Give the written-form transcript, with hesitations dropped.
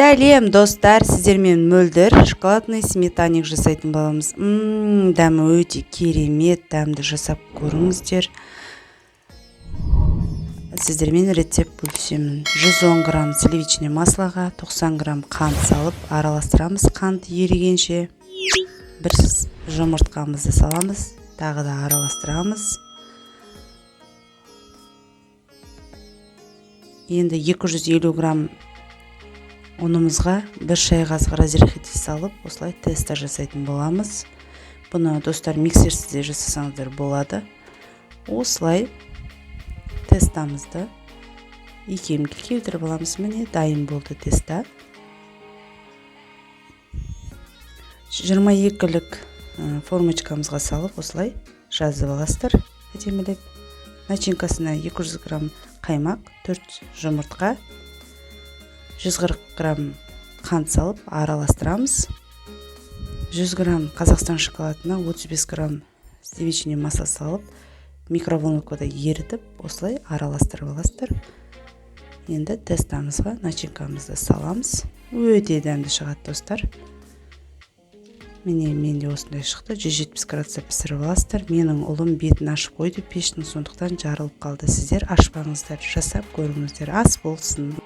Сәлем достар, сіздермен мөлдір шоколадный сметанник жасайтын боламыз. Дәмі өте керемет, дәмді жасап көріңіздер. Сіздермен рецепт бөлісемін. 110 грамм сливочный маслоға 90 грамм қант салып араластырамыз. Қант ерігенше бір жұмыртқамызды саламыз, тағы да араластырамыз. Енді 250 грамм ұнымызға 1 шай қасық разрыхитель салып, осылай тесттер жасайтын боламыз. Бұны достар миксерсізде жасасаңыздар болады. Осылай тестамызды екеуімге келтіріп аламыз. Міне дайын болды теста. 22-лік формочкамызға салып, осылай жазып аласыздар. Әдемілеп. Начинкасына 200 грамм қаймақ, 4 жұмыртқа, 140 грамм қант салып араластырамыз. 100 грамм Қазақстан шоколадына 35 грамм сливочный масло салып микроволновкада ерітіп, осылай араластырып аласыздар. Енді тестамызға начинкамызды саламыз. Өте дәмді шығады достар. Менде осындай шықты. 170 градуста пісіріп аласыздар. Менің ұлым бетін ашып қойды пештің, сондықтан жарылып қалды. Сіздер ашпаңыздар, жасап көріңіздер. Ас болсын.